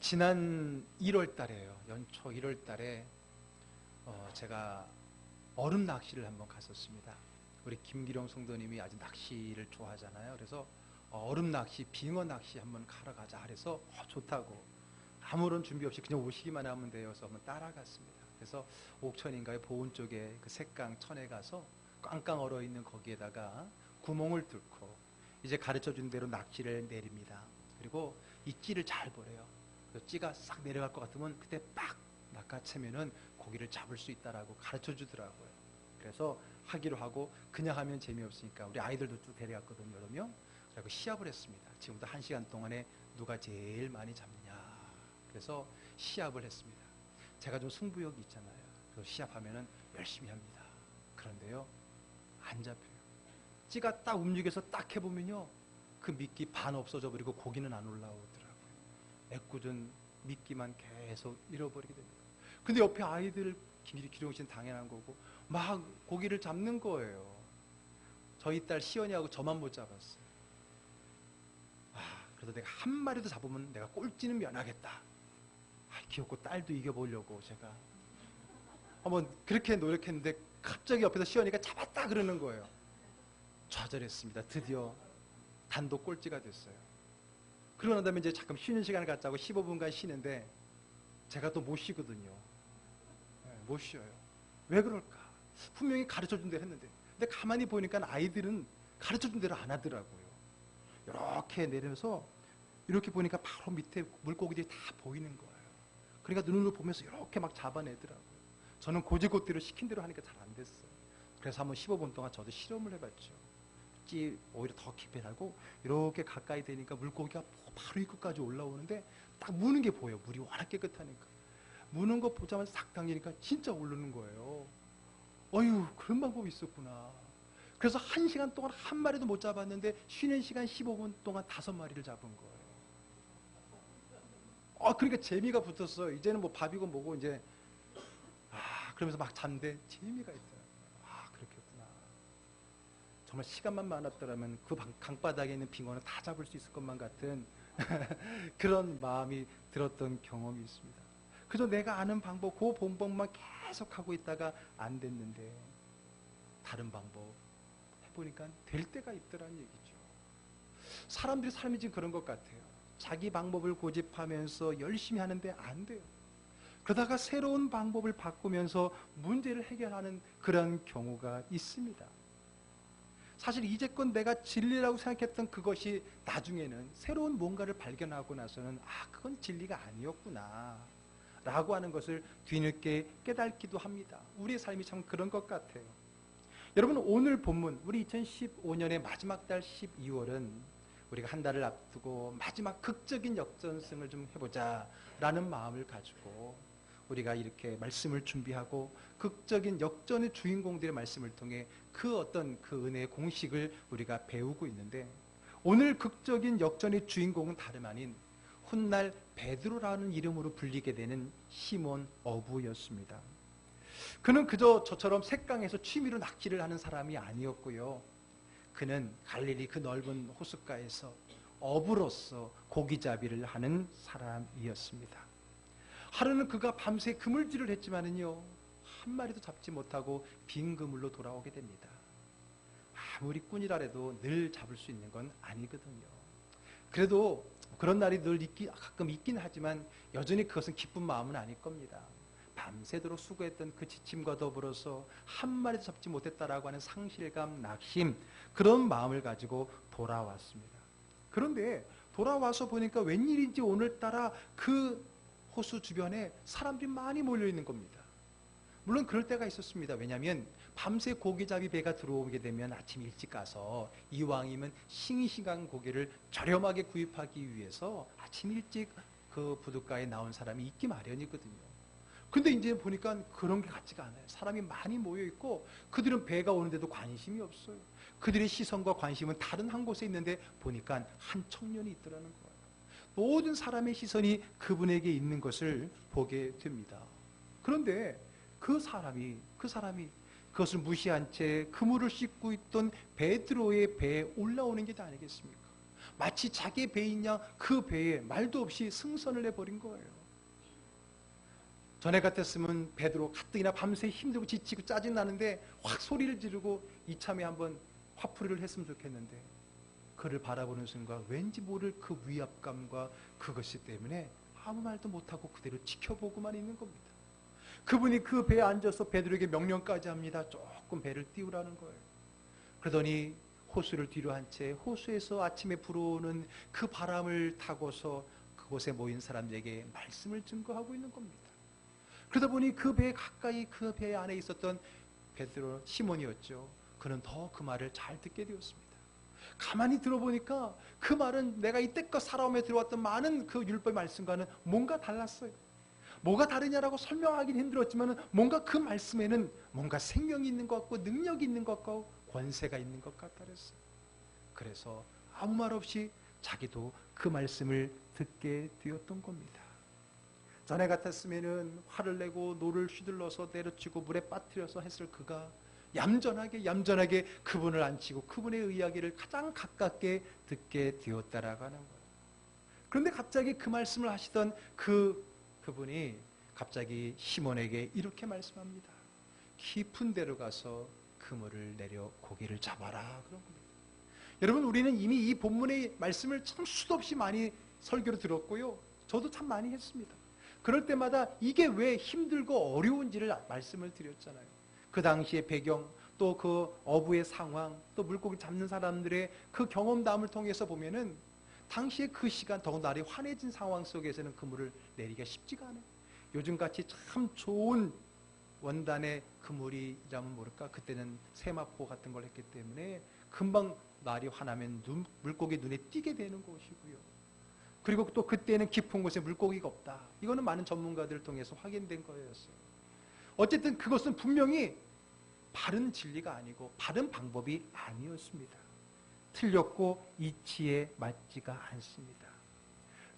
지난 1월 달에요. 연초 1월 달에 제가 얼음 낚시를 한번 갔었습니다. 우리 김기룡 성도님이 아주 낚시를 좋아하잖아요. 그래서 얼음 낚시, 빙어 낚시 한번 가러 가자 그래서 좋다고 아무런 준비 없이 그냥 오시기만 하면 돼요. 그래서 한번 따라갔습니다. 그래서 옥천인가요? 보은 쪽에 그 색강 천에 가서 꽝꽝 얼어 있는 거기에다가 구멍을 뚫고 이제 가르쳐 준 대로 낚시를 내립니다. 그리고 이 찌를 잘 보래요. 찌가 싹 내려갈 것 같으면 그때 빡 낚아채면은 고기를 잡을 수 있다라고 가르쳐 주더라고요. 그래서 하기로 하고 그냥 하면 재미없으니까 우리 아이들도 쭉 데려갔거든요. 여러 명. 그리고 시합을 했습니다. 지금부터 1시간 동안에 누가 제일 많이 잡느냐. 그래서 시합을 했습니다. 제가 좀 승부욕이 있잖아요. 그래서 시합하면은 열심히 합니다. 그런데요, 안 잡혀요. 찌가 딱 움직여서 딱 해보면요, 그 미끼 반 없어져 버리고 고기는 안 올라오더라고요. 애꿎은 미끼만 계속 잃어버리게 됩니다. 근데 옆에 아이들 기룡 씨는 당연한 거고 막 고기를 잡는 거예요. 저희 딸 시연이하고 저만 못 잡았어요. 그래서 내가 한 마리도 잡으면 내가 꼴찌는 면하겠다. 귀엽고 딸도 이겨보려고 제가 한번 그렇게 노력했는데 갑자기 옆에서 시연이가 잡았다 그러는 거예요. 좌절했습니다. 드디어 단독 꼴찌가 됐어요. 그러고 난 다음에 이제 잠깐 쉬는 시간을 갖자고 15분간 쉬는데 제가 또 못 쉬거든요. 못 쉬어요. 왜 그럴까? 분명히 가르쳐준 대로 했는데. 근데 가만히 보니까 아이들은 가르쳐준 대로 안 하더라고요. 이렇게 내려서 이렇게 보니까 바로 밑에 물고기들이 다 보이는 거예요. 그러니까 눈으로 보면서 이렇게 막 잡아내더라고요. 저는 고지고대로 시킨 대로 하니까 잘 안 됐어요. 그래서 한번 15분 동안 저도 실험을 해봤죠. 찌 오히려 더 깊이 달고 이렇게 가까이 되니까 물고기가 바로 이 끝까지 올라오는데 딱 무는 게 보여요. 물이 워낙 깨끗하니까. 무는 거 보자마자 싹 당기니까 진짜 오르는 거예요. 어휴, 그런 방법이 있었구나. 그래서 1시간 동안 한 마리도 못 잡았는데 쉬는 시간 15분 동안 5마리를 잡은 거예요. 그러니까 재미가 붙었어요. 이제는 뭐 밥이고 뭐고 이제 그러면서 막 잡는데 재미가 있더라고요. 그렇겠구나. 정말 시간만 많았더라면 그 강바닥에 있는 빙어는 다 잡을 수 있을 것만 같은 그런 마음이 들었던 경험이 있습니다. 그저 내가 아는 방법, 그 방법만 계속 하고 있다가 안 됐는데 다른 방법 해보니까 될 때가 있더라는 얘기죠. 사람들이 삶이 지금 그런 것 같아요. 자기 방법을 고집하면서 열심히 하는데 안 돼요. 그러다가 새로운 방법을 바꾸면서 문제를 해결하는 그런 경우가 있습니다. 사실 이제껏 내가 진리라고 생각했던 그것이 나중에는 새로운 뭔가를 발견하고 나서는 그건 진리가 아니었구나 라고 하는 것을 뒤늦게 깨닫기도 합니다. 우리의 삶이 참 그런 것 같아요. 여러분, 오늘 본문 우리 2015년의 마지막 달 12월은 우리가 한 달을 앞두고 마지막 극적인 역전승을 좀 해보자 라는 마음을 가지고 우리가 이렇게 말씀을 준비하고 극적인 역전의 주인공들의 말씀을 통해 그 어떤 그 은혜의 공식을 우리가 배우고 있는데, 오늘 극적인 역전의 주인공은 다름 아닌 훗날 베드로라는 이름으로 불리게 되는 시몬 어부였습니다. 그는 그저 저처럼 색강에서 취미로 낚시를 하는 사람이 아니었고요. 그는 갈릴리 그 넓은 호숫가에서 어부로서 고기잡이를 하는 사람이었습니다. 하루는 그가 밤새 그물질을 했지만은요, 한 마리도 잡지 못하고 빈 그물로 돌아오게 됩니다. 아무리 꾼이라 해도 늘 잡을 수 있는 건 아니거든요. 그래도 그런 날이 가끔 있긴 하지만 여전히 그것은 기쁜 마음은 아닐 겁니다. 밤새도록 수고했던 그 지침과 더불어서 한 마리도 잡지 못했다라고 하는 상실감, 낙심, 그런 마음을 가지고 돌아왔습니다. 그런데 돌아와서 보니까 웬일인지 오늘따라 그 호수 주변에 사람들이 많이 몰려있는 겁니다. 물론 그럴 때가 있었습니다. 왜냐하면 밤새 고기잡이 배가 들어오게 되면 아침 일찍 가서 이왕이면 싱싱한 고기를 저렴하게 구입하기 위해서 아침 일찍 그 부둣가에 나온 사람이 있기 마련이거든요. 근데 이제 보니까 그런 게 같지가 않아요. 사람이 많이 모여있고 그들은 배가 오는데도 관심이 없어요. 그들의 시선과 관심은 다른 한 곳에 있는데 보니까 한 청년이 있더라는 거예요. 모든 사람의 시선이 그분에게 있는 것을 보게 됩니다. 그런데 그 사람이 그것을 무시한 채 그물을 씻고 있던 베드로의 배에 올라오는 게 아니겠습니까? 마치 자기의 배인 양 그 배에 말도 없이 승선을 해버린 거예요. 전에 같았으면 베드로 가뜩이나 밤새 힘들고 지치고 짜증나는데 확 소리를 지르고 이참에 한번 화풀이를 했으면 좋겠는데, 그를 바라보는 순간 왠지 모를 그 위압감과 그것이 때문에 아무 말도 못하고 그대로 지켜보고만 있는 겁니다. 그분이 그 배에 앉아서 베드로에게 명령까지 합니다. 조금 배를 띄우라는 거예요. 그러더니 호수를 뒤로 한 채 호수에서 아침에 불어오는 그 바람을 타고서 그곳에 모인 사람들에게 말씀을 증거하고 있는 겁니다. 그러다 보니 그 배 가까이 그 배 안에 있었던 베드로 시몬이었죠. 그는 더 그 말을 잘 듣게 되었습니다. 가만히 들어보니까 그 말은 내가 이때껏 살아오며 들어왔던 많은 그 율법 말씀과는 뭔가 달랐어요. 뭐가 다르냐라고 설명하기는 힘들었지만 뭔가 그 말씀에는 뭔가 생명이 있는 것 같고 능력이 있는 것 같고 권세가 있는 것 같다 그랬어요. 그래서 아무 말 없이 자기도 그 말씀을 듣게 되었던 겁니다. 전에 같았으면 화를 내고 노를 휘둘러서 내려치고 물에 빠뜨려서 했을 그가 얌전하게 그분을 앉히고 그분의 이야기를 가장 가깝게 듣게 되었다라고 하는 거예요. 그런데 갑자기 그 말씀을 하시던 그분이 갑자기 시몬에게 이렇게 말씀합니다. 깊은 데로 가서 그물을 내려 고기를 잡아라. 그런 겁니다. 여러분, 우리는 이미 이 본문의 말씀을 참 수도 없이 많이 설교를 들었고요. 저도 참 많이 했습니다. 그럴 때마다 이게 왜 힘들고 어려운지를 말씀을 드렸잖아요. 그 당시의 배경, 또 그 어부의 상황, 또 물고기 잡는 사람들의 그 경험담을 통해서 보면은 당시의 그 시간, 더욱 날이 환해진 상황 속에서는 그물을 내리기가 쉽지가 않아요. 요즘같이 참 좋은 원단의 그물이라면 모를까, 그때는 세마포 같은 걸 했기 때문에 금방 날이 환하면 물고기 눈에 띄게 되는 것이고요. 그리고 또 그때는 깊은 곳에 물고기가 없다. 이거는 많은 전문가들을 통해서 확인된 거였어요. 어쨌든 그것은 분명히 바른 진리가 아니고 바른 방법이 아니었습니다. 틀렸고 이치에 맞지가 않습니다.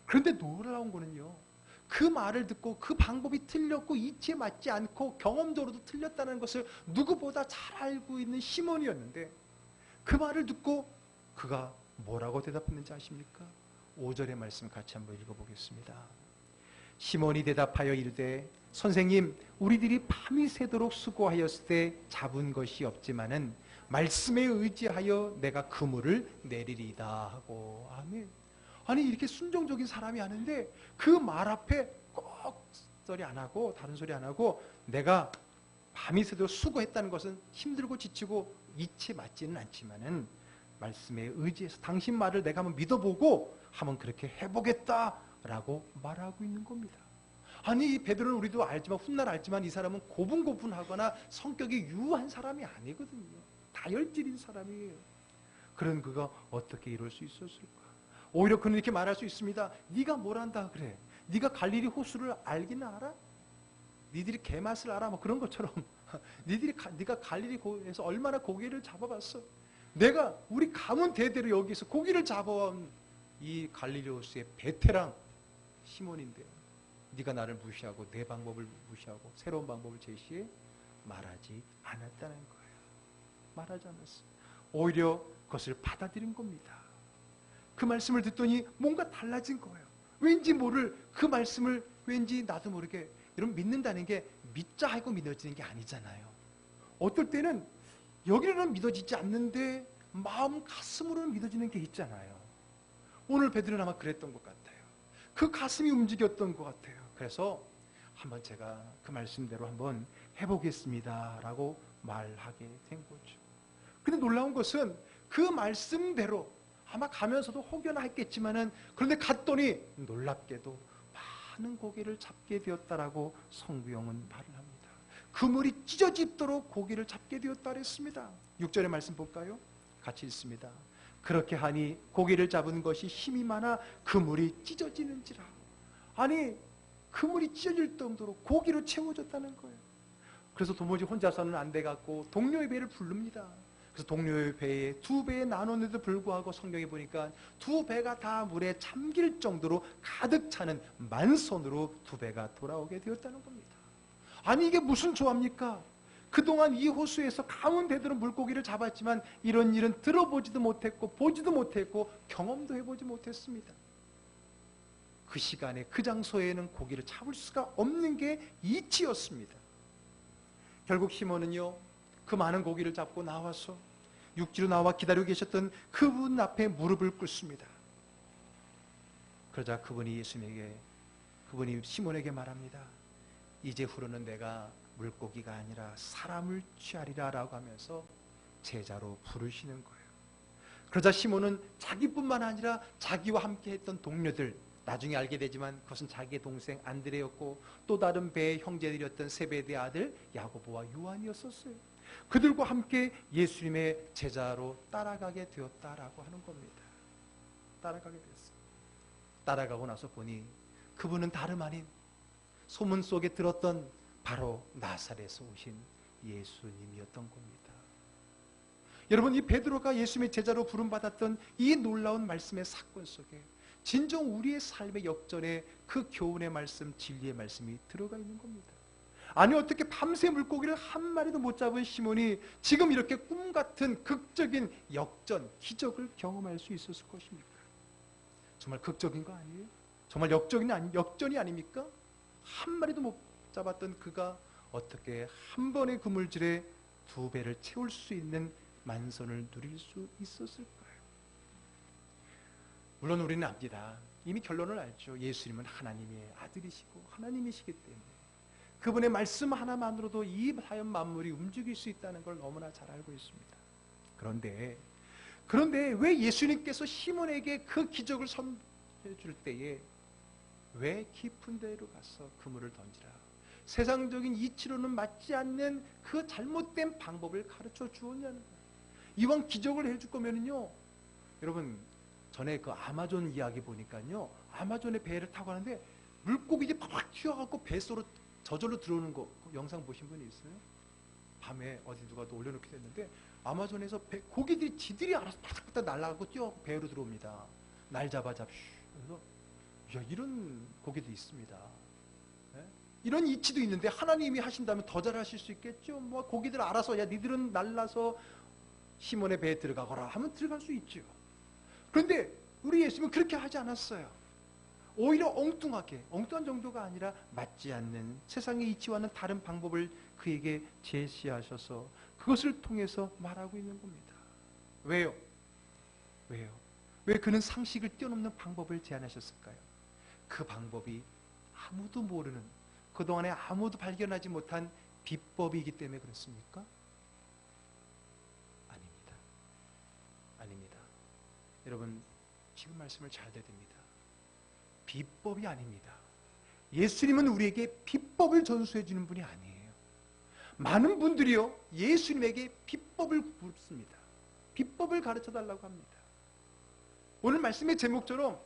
그런데 놀라운 거는요, 그 말을 듣고 그 방법이 틀렸고 이치에 맞지 않고 경험적으로도 틀렸다는 것을 누구보다 잘 알고 있는 시몬이었는데, 그 말을 듣고 그가 뭐라고 대답했는지 아십니까? 5절의 말씀 같이 한번 읽어보겠습니다. 시몬이 대답하여 이르되 선생님, 우리들이 밤이 새도록 수고하였을 때 잡은 것이 없지만은 말씀에 의지하여 내가 그물을 내리리다 하고. 아멘. 아니, 이렇게 순종적인 사람이 아는데 그 말 앞에 꼭 소리 안 하고 다른 소리 안 하고 내가 밤이 새도록 수고했다는 것은 힘들고 지치고 이치에 맞지는 않지만은 말씀에 의지해서 당신 말을 내가 한번 믿어보고 한번 그렇게 해보겠다라고 말하고 있는 겁니다. 아니, 이 베드로는 우리도 알지만 훗날 알지만 이 사람은 고분고분하거나 성격이 유한 사람이 아니거든요. 다혈질인 사람이에요. 그런 그가 어떻게 이럴 수 있었을까? 오히려 그는 이렇게 말할 수 있습니다. 네가 뭘 안다 그래? 네가 갈릴리 호수를 알기는 알아? 니들이 개맛을 알아? 뭐 그런 것처럼 네가 갈릴리에서 얼마나 고기를 잡아봤어? 우리 가문 대대로 여기서 고기를 잡아온 이 갈릴리 호수의 베테랑 시몬인데요. 네가 나를 무시하고 내 방법을 무시하고 새로운 방법을 제시해? 말하지 않았다는 거예요. 말하지 않았어. 오히려 그것을 받아들인 겁니다. 그 말씀을 듣더니 뭔가 달라진 거예요. 왠지 모를 그 말씀을 왠지 나도 모르게, 여러분, 믿는다는 게 믿자 하고 믿어지는 게 아니잖아요. 어떨 때는 여기로는 믿어지지 않는데 마음 가슴으로는 믿어지는 게 있잖아요. 오늘 베드로는 아마 그랬던 것 같아요. 그 가슴이 움직였던 것 같아요. 그래서 한번 제가 그 말씀대로 한번 해보겠습니다 라고 말하게 된 거죠. 근데 놀라운 것은 그 말씀대로 아마 가면서도 혹여나 했겠지만은, 그런데 갔더니 놀랍게도 많은 고기를 잡게 되었다라고 성구형은 말을 합니다. 그물이 찢어지도록 고기를 잡게 되었다 그랬습니다. 6절의 말씀 볼까요? 같이 읽습니다. 그렇게 하니 고기를 잡은 것이 힘이 많아 그물이 찢어지는지라. 아니, 그물이 찢어질 정도로 고기로 채워졌다는 거예요. 그래서 도무지 혼자서는 안 돼갖고 동료의 배를 부릅니다. 그래서 동료의 배에 2배에 나눴는데도 불구하고 성경에 보니까 2배가 다 물에 잠길 정도로 가득 차는 만손으로 2배가 돌아오게 되었다는 겁니다. 아니, 이게 무슨 조합입니까? 그동안 이 호수에서 가운데대로 물고기를 잡았지만 이런 일은 들어보지도 못했고 보지도 못했고 경험도 해보지 못했습니다. 그 시간에 그 장소에는 고기를 잡을 수가 없는 게 이치였습니다. 결국 시몬은요, 그 많은 고기를 잡고 나와서 육지로 나와 기다리고 계셨던 그분 앞에 무릎을 꿇습니다. 그러자 그분이 시몬에게 말합니다. 이제 후로는 내가 물고기가 아니라 사람을 취하리라 라고 하면서 제자로 부르시는 거예요. 그러자 시몬은 자기뿐만 아니라 자기와 함께 했던 동료들, 나중에 알게 되지만 그것은 자기의 동생 안드레였고 또 다른 배의 형제들이었던 세베대의 아들 야고보와 요한이었었어요. 그들과 함께 예수님의 제자로 따라가게 되었다라고 하는 겁니다. 따라가게 됐어요. 따라가고 나서 보니 그분은 다름 아닌 소문 속에 들었던 바로 나사렛에서 오신 예수님이었던 겁니다. 여러분, 이 베드로가 예수님의 제자로 부름받았던 이 놀라운 말씀의 사건 속에 진정 우리의 삶의 역전에 그 교훈의 말씀, 진리의 말씀이 들어가 있는 겁니다. 아니, 어떻게 밤새 물고기를 한 마리도 못 잡은 시몬이 지금 이렇게 꿈같은 극적인 역전, 기적을 경험할 수 있었을 것입니까? 정말 극적인 거 아니에요? 정말 역전이 아닙니까? 한 마리도 못 잡았던 그가 어떻게 한 번의 그물질에 두 배를 채울 수 있는 만선을 누릴 수 있었을까요? 물론 우리는 압니다. 이미 결론을 알죠. 예수님은 하나님의 아들이시고 하나님이시기 때문에 그분의 말씀 하나만으로도 이 자연 만물이 움직일 수 있다는 걸 너무나 잘 알고 있습니다. 그런데 왜 예수님께서 시몬에게 그 기적을 선해 줄 때에 왜 깊은 데로 가서 그물을 던지라, 세상적인 이치로는 맞지 않는 그 잘못된 방법을 가르쳐 주었냐는 거예요. 이왕 기적을 해줄 거면요, 여러분 전에 그 아마존 이야기 보니까요, 아마존의 배를 타고 가는데 물고기들이 팍팍 튀어갖고 뱃속으로 저절로 들어오는 거 영상 보신 분이 있어요? 밤에 어디 누가 또 올려놓게 됐는데 아마존에서 고기들이 지들이 알아서 팍팍 날아가고 뛰어가고 배로 들어옵니다. 날 잡아 잡슈. 그래서 야, 이런 고기도 있습니다. 네? 이런 이치도 있는데 하나님이 하신다면 더 잘하실 수 있겠죠. 뭐 고기들 알아서 야 니들은 날라서 시몬의 배에 들어가거라 하면 들어갈 수 있죠. 그런데 우리 예수님은 그렇게 하지 않았어요. 오히려 엉뚱한 정도가 아니라 맞지 않는 세상의 이치와는 다른 방법을 그에게 제시하셔서 그것을 통해서 말하고 있는 겁니다. 왜요? 왜 그는 상식을 뛰어넘는 방법을 제안하셨을까요? 그 방법이 아무도 모르는, 그동안에 아무도 발견하지 못한 비법이기 때문에 그렇습니까? 아닙니다. 여러분, 지금 말씀을 잘 들어야 됩니다. 비법이 아닙니다. 예수님은 우리에게 비법을 전수해 주는 분이 아니에요. 많은 분들이요, 예수님에게 비법을 묻습니다. 비법을 가르쳐 달라고 합니다. 오늘 말씀의 제목처럼,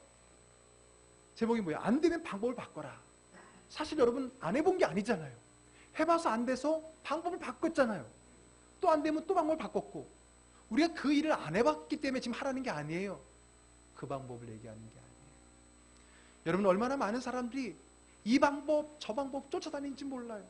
제목이 뭐예요? 안 되면 방법을 바꿔라. 사실 여러분 안 해본 게 아니잖아요. 해봐서 안 돼서 방법을 바꿨잖아요. 또 안 되면 또 방법을 바꿨고, 우리가 그 일을 안 해봤기 때문에 지금 하라는 게 아니에요. 그 방법을 얘기하는 게 아니에요. 여러분, 얼마나 많은 사람들이 이 방법 저 방법 쫓아다니는지 몰라요.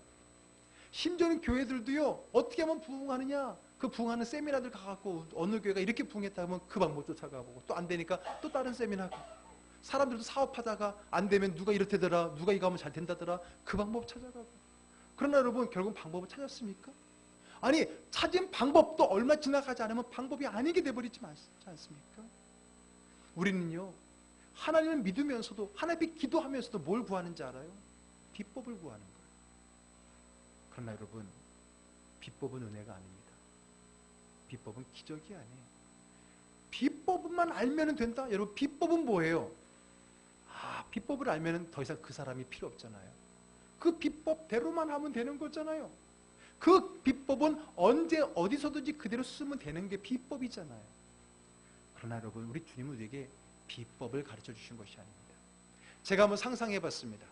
심지어는 교회들도요, 어떻게 하면 부흥하느냐, 그 부흥하는 세미나들 가갖고 어느 교회가 이렇게 부흥했다 하면 그 방법 쫓아가보고, 또 안 되니까 또 다른 세미나 가고, 사람들도 사업하다가 안 되면 누가 이렇다더라, 누가 이거 하면 잘 된다더라, 그 방법 찾아가고. 그러나 여러분, 결국 방법을 찾았습니까? 아니, 찾은 방법도 얼마 지나가지 않으면 방법이 아니게 돼버리지 않습니까? 우리는요, 하나님을 믿으면서도, 하나님께 기도하면서도 뭘 구하는지 알아요? 비법을 구하는 거예요. 그러나 여러분, 비법은 은혜가 아닙니다. 비법은 기적이 아니에요. 비법만 알면 된다? 여러분, 비법은 뭐예요? 비법을 알면 더 이상 그 사람이 필요 없잖아요. 그 비법대로만 하면 되는 거잖아요. 그 비법은 언제 어디서든지 그대로 쓰면 되는 게 비법이잖아요. 그러나 여러분, 우리 주님은 우리에게 비법을 가르쳐 주신 것이 아닙니다. 제가 한번 상상해 봤습니다.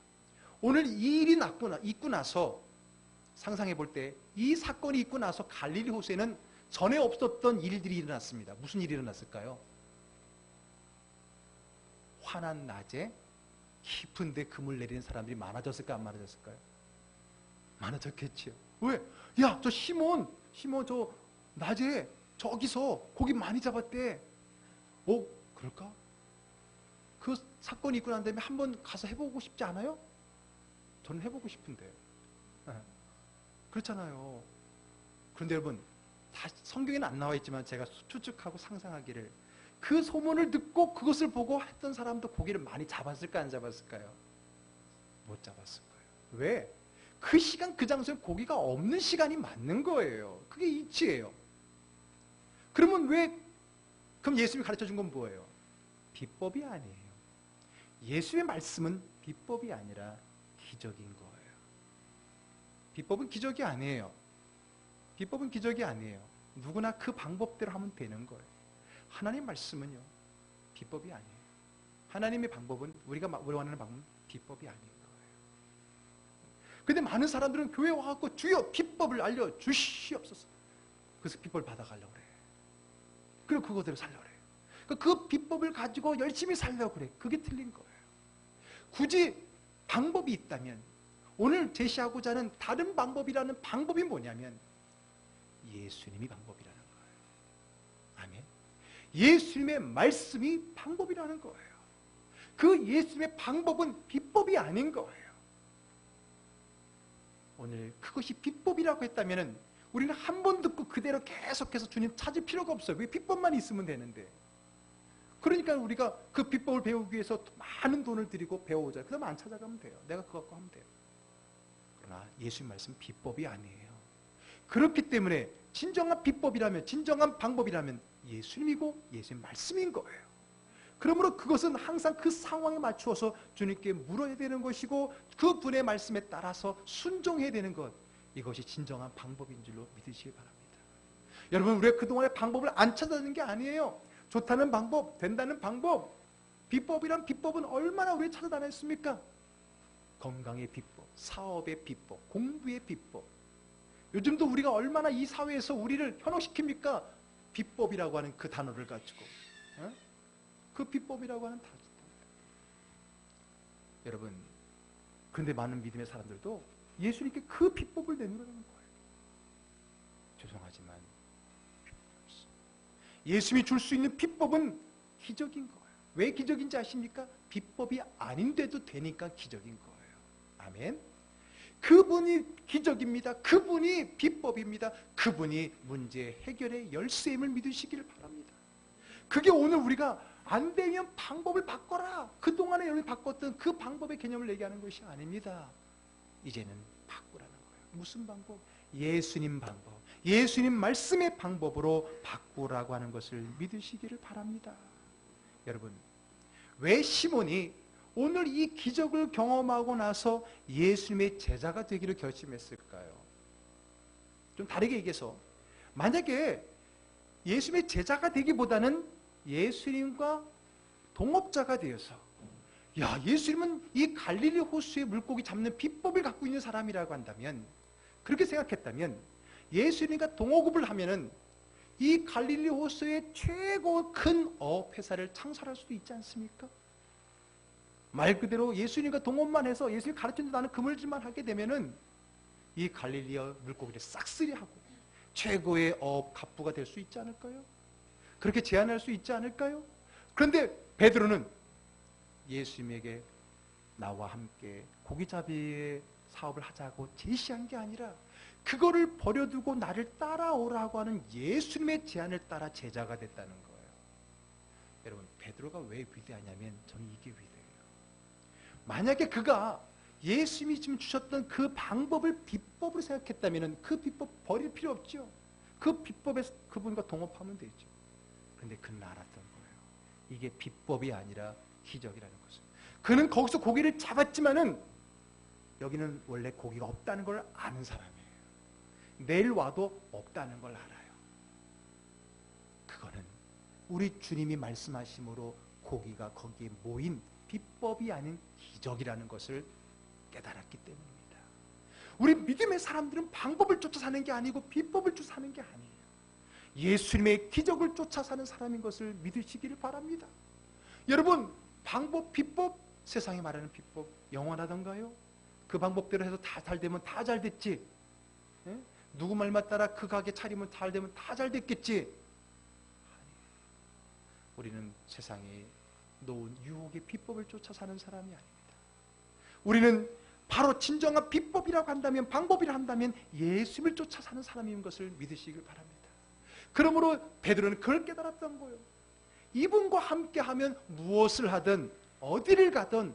오늘 이 일이 있고 나서 상상해 볼 때, 이 사건이 있고 나서 갈릴리 호수에는 전에 없었던 일들이 일어났습니다. 무슨 일이 일어났을까요? 환한 낮에 깊은데 그물 내리는 사람들이 많아졌을까, 안 많아졌을까요? 많아졌겠죠. 왜? 야, 저 시몬 저 낮에 저기서 고기 많이 잡았대. 그럴까? 그 사건이 있고 난 다음에 한번 가서 해보고 싶지 않아요? 저는 해보고 싶은데. 그렇잖아요. 그런데 여러분, 다 성경에는 안 나와 있지만 제가 추측하고 상상하기를, 그 소문을 듣고 그것을 보고 했던 사람도 고기를 많이 잡았을까 안 잡았을까요? 못 잡았을 거예요. 왜? 그 시간 그 장소에 고기가 없는 시간이 맞는 거예요. 그게 이치예요. 그러면 그럼 예수님이 가르쳐 준 건 뭐예요? 비법이 아니에요. 예수의 말씀은 비법이 아니라 기적인 거예요. 비법은 기적이 아니에요. 비법은 기적이 아니에요. 누구나 그 방법대로 하면 되는 거예요. 하나님 말씀은요, 비법이 아니에요. 하나님의 방법은 우리가 원하는 방법은 비법이 아닌 거예요. 근데 많은 사람들은 교회 와갖고 주여 비법을 알려주시옵소서. 그래서 비법을 받아가려고 그래. 그리고 그거대로 살려고 그래. 그 비법을 가지고 열심히 살려고 그래. 그게 틀린 거예요. 굳이 방법이 있다면 오늘 제시하고자 하는 다른 방법이라는 방법이 뭐냐면 예수님이 방법이라는 거예요. 아멘. 예수님의 말씀이 방법이라는 거예요. 그 예수님의 방법은 비법이 아닌 거예요. 오늘 그것이 비법이라고 했다면 우리는 한 번 듣고 그대로 계속해서 주님 찾을 필요가 없어요. 왜? 비법만 있으면 되는데. 그러니까 우리가 그 비법을 배우기 위해서 많은 돈을 들이고 배워오자. 그 다음에 안 찾아가면 돼요. 내가 그거 갖고 하면 돼요. 그러나 예수님 말씀 비법이 아니에요. 그렇기 때문에 진정한 비법이라면, 진정한 방법이라면 예수님이고 예수님 말씀인 거예요. 그러므로 그것은 항상 그 상황에 맞추어서 주님께 물어야 되는 것이고 그 분의 말씀에 따라서 순종해야 되는 것, 이것이 진정한 방법인 줄로 믿으시기 바랍니다. 여러분, 우리가 그동안의 방법을 안 찾아내는 게 아니에요. 좋다는 방법, 된다는 방법, 비법이란 비법은 얼마나 우리가 찾아다녔습니까? 건강의 비법, 사업의 비법, 공부의 비법. 요즘도 우리가 얼마나 이 사회에서 우리를 현혹시킵니까? 비법이라고 하는 그 단어를 가지고. 그 비법이라고 하는 단어. 여러분, 그런데 많은 믿음의 사람들도 예수님께 그 비법을 내놓으라는 거예요. 죄송하지만 예수님이 줄 수 있는 비법은 기적인 거예요. 왜 기적인지 아십니까? 비법이 아닌데도 되니까 기적인 거예요. 아멘. 그분이 기적입니다. 그분이 비법입니다. 그분이 문제 해결의 열쇠임을 믿으시기를 바랍니다. 그게 오늘 우리가 안 되면 방법을 바꿔라. 그동안에 여러분이 바꿨던 그 방법의 개념을 얘기하는 것이 아닙니다. 이제는 바꾸라는 거예요. 무슨 방법? 예수님 방법, 예수님 말씀의 방법으로 바꾸라고 하는 것을 믿으시기를 바랍니다. 여러분, 왜 시몬이 오늘 이 기적을 경험하고 나서 예수님의 제자가 되기를 결심했을까요? 좀 다르게 얘기해서 만약에 예수님의 제자가 되기보다는 예수님과 동업자가 되어서, 야, 예수님은 이 갈릴리 호수의 물고기 잡는 비법을 갖고 있는 사람이라고 한다면, 그렇게 생각했다면 예수님과 동업을 하면은 이 갈릴리 호수의 최고 큰 어업회사를 창설할 수도 있지 않습니까? 말 그대로 예수님과 동업만 해서 예수님 가르치는 나는 그물질만 하게 되면은 이 갈릴리의 물고기를 싹쓸이하고 최고의 어업 갑부가 될 수 있지 않을까요? 그렇게 제안할 수 있지 않을까요? 그런데 베드로는 예수님에게 나와 함께 고기잡이의 사업을 하자고 제시한 게 아니라 그거를 버려두고 나를 따라오라고 하는 예수님의 제안을 따라 제자가 됐다는 거예요. 여러분, 베드로가 왜 위대하냐면 저는 이게 위대해요. 만약에 그가 예수님이 지금 주셨던 그 방법을 비법으로 생각했다면 그 비법 버릴 필요 없죠. 그 비법에 그분과 동업하면 되죠. 그런데 그는 알았던 거예요. 이게 비법이 아니라 기적이라는 것을. 그는 거기서 고기를 잡았지만은 여기는 원래 고기가 없다는 걸 아는 사람이에요. 내일 와도 없다는 걸 알아요. 그거는 우리 주님이 말씀하심으로 고기가 거기에 모인 비법이 아닌 기적이라는 것을 깨달았기 때문입니다. 우리 믿음의 사람들은 방법을 쫓아 사는 게 아니고 비법을 쫓아 사는 게 아니에요. 예수님의 기적을 쫓아 사는 사람인 것을 믿으시기를 바랍니다. 여러분, 방법, 비법, 세상이 말하는 비법 영원하던가요? 그 방법대로 해서 다 잘 되면 다 잘 됐지. 예? 누구 말만 따라 그 가게 차리면 잘 되면 다 잘 됐겠지. 아니, 우리는 세상에 놓은 유혹의 비법을 쫓아 사는 사람이 아닙니다. 우리는 바로 진정한 비법이라고 한다면, 방법이라 한다면 예수님을 쫓아 사는 사람인 것을 믿으시길 바랍니다. 그러므로 베드로는 그걸 깨달았던 거예요. 이분과 함께하면 무엇을 하든 어디를 가든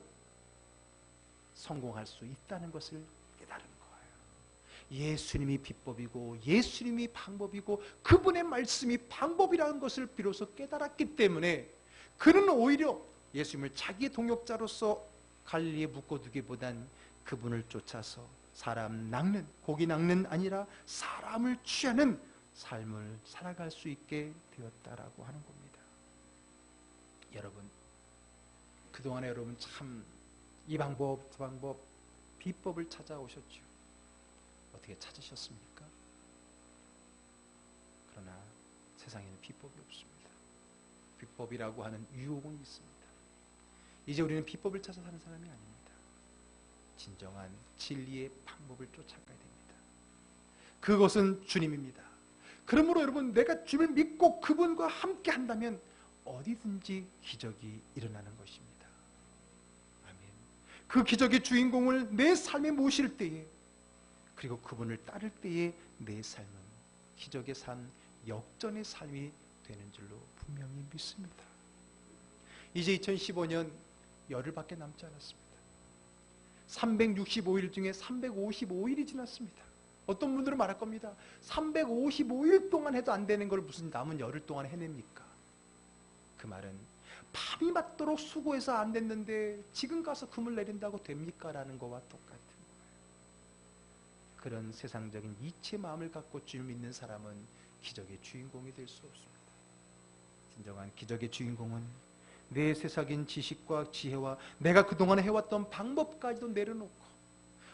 성공할 수 있다는 것을 깨달은 거예요. 예수님이 비법이고 예수님이 방법이고 그분의 말씀이 방법이라는 것을 비로소 깨달았기 때문에 그는 오히려 예수님을 자기의 동역자로서 갈릴리에 묶어두기보단 그분을 쫓아서 사람 낚는, 고기 낚는 아니라 사람을 취하는 삶을 살아갈 수 있게 되었다라고 하는 겁니다. 여러분, 그동안에 여러분 참 이 방법, 저 방법, 비법을 찾아오셨죠. 어떻게 찾으셨습니까? 그러나 세상에는 비법이 없습니다. 비법이라고 하는 유혹은 있습니다. 이제 우리는 비법을 찾아 사는 사람이 아닙니다. 진정한 진리의 방법을 쫓아가야 됩니다. 그것은 주님입니다. 그러므로 여러분, 내가 주님을 믿고 그분과 함께 한다면 어디든지 기적이 일어나는 것입니다. 아멘. 그 기적의 주인공을 내 삶에 모실 때에, 그리고 그분을 따를 때에 내 삶은 기적의 삶, 역전의 삶이 되는 줄로 분명히 믿습니다. 이제 2015년 열흘밖에 남지 않았습니다. 365일 중에 355일이 지났습니다. 어떤 분들은 말할 겁니다. 355일 동안 해도 안 되는 걸 무슨 남은 열흘 동안 해냅니까? 그 말은 밤이 맞도록 수고해서 안 됐는데 지금 가서 금을 내린다고 됩니까? 라는 것과 똑같은 거예요. 그런 세상적인 이치의 마음을 갖고 주를 믿는 사람은 기적의 주인공이 될 수 없습니다. 진정한 기적의 주인공은 내 세상인 지식과 지혜와 내가 그동안 해왔던 방법까지도 내려놓고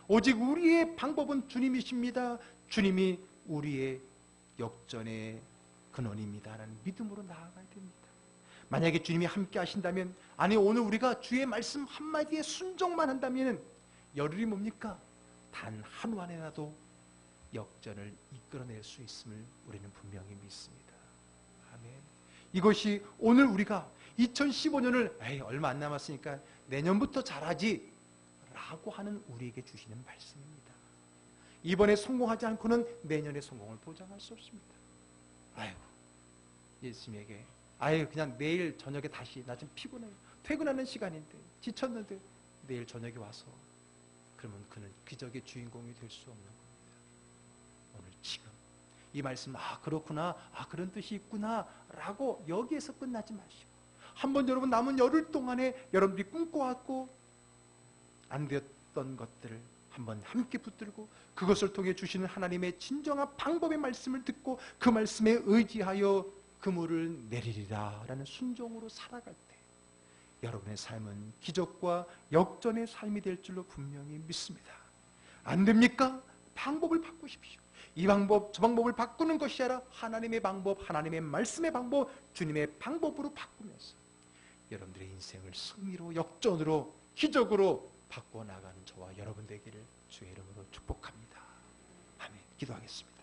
오직 우리의 방법은 주님이십니다. 주님이 우리의 역전의 근원입니다. 라는 믿음으로 나아가야 됩니다. 만약에 주님이 함께 하신다면, 아니 오늘 우리가 주의 말씀 한마디에 순종만 한다면 열흘이 뭡니까? 단 한 안에라도 역전을 이끌어낼 수 있음을 우리는 분명히 믿습니다. 아멘. 이것이 오늘 우리가 2015년을 얼마 안 남았으니까 내년부터 잘하지 라고 하는 우리에게 주시는 말씀입니다. 이번에 성공하지 않고는 내년에 성공을 보장할 수 없습니다. 예수님에게 그냥 내일 저녁에 다시, 나 좀 피곤해요, 퇴근하는 시간인데 지쳤는데 내일 저녁에 와서, 그러면 그는 기적의 주인공이 될 수 없는 겁니다. 오늘 지금 이 말씀, 그렇구나, 그런 뜻이 있구나 라고 여기에서 끝나지 마시고 한번 여러분 남은 열흘 동안에 여러분들이 꿈꿔왔고 안 되었던 것들을 한번 함께 붙들고 그것을 통해 주시는 하나님의 진정한 방법의 말씀을 듣고 그 말씀에 의지하여 그물을 내리리라 라는 순종으로 살아갈 때 여러분의 삶은 기적과 역전의 삶이 될 줄로 분명히 믿습니다. 안 됩니까? 방법을 바꾸십시오. 이 방법 저 방법을 바꾸는 것이 아니라 하나님의 방법, 하나님의 말씀의 방법, 주님의 방법으로 바꾸면서 여러분들의 인생을 승리로, 역전으로, 기적으로 바꿔 나가는 저와 여러분 되기를 주의 이름으로 축복합니다. 아멘. 기도하겠습니다.